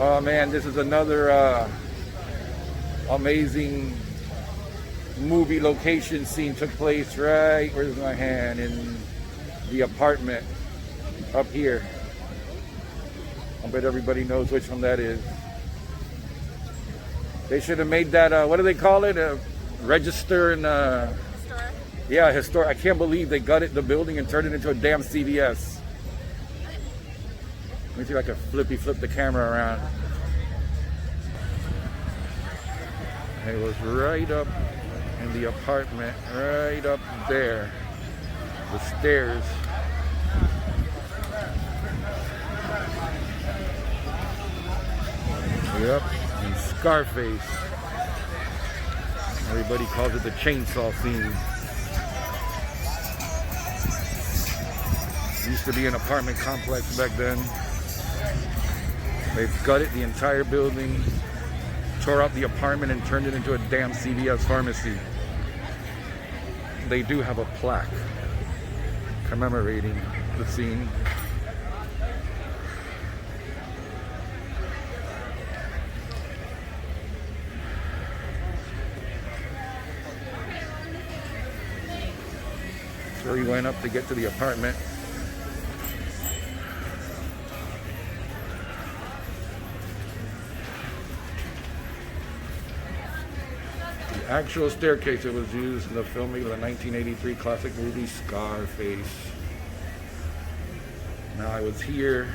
Oh man, this is another amazing movie location scene took place right, where's my hand, in the apartment up here. I bet everybody knows which one that is. They should have made that, what do they call it? A register and Historic. yeah, historic. I can't believe they gutted the building and turned it into a damn CVS. Let me see if I can flip the camera around. It was right up in the apartment, right up there. The stairs. Yep, and Scarface. Everybody calls it the chainsaw scene. Used to be an apartment complex back then. They've gutted the entire building, tore out the apartment and turned it into a damn CVS Pharmacy. They do have a plaque commemorating the scene. So he went up to get to the apartment. The actual staircase that was used in the filming of the 1983 classic movie Scarface. Now I was here,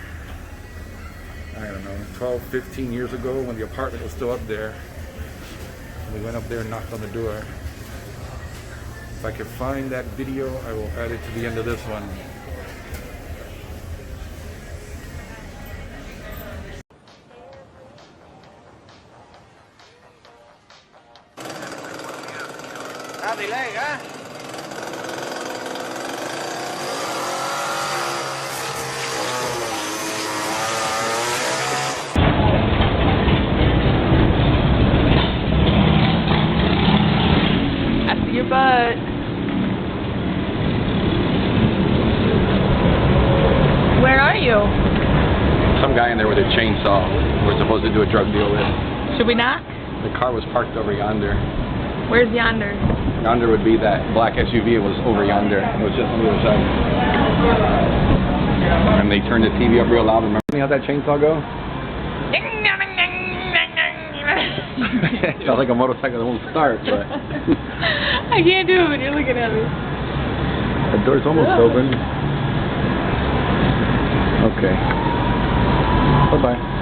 I don't know, 12, 15 years ago when the apartment was still up there. We went up there and knocked on the door. If I can find that video, I will add it to the end of this one. Howdy leg, huh? I see your butt. Where are you? Some guy in there with a chainsaw we're supposed to do a drug deal with. Should we knock? The car was parked over yonder. Where's yonder? Yonder would be that black SUV. It was over yonder. It was just on the other side. And they turned the TV up real loud. Remember how that chainsaw go? Sounds like a motorcycle that won't start, but... I can't do it when you're looking at me. The door's almost open. Okay. Bye-bye.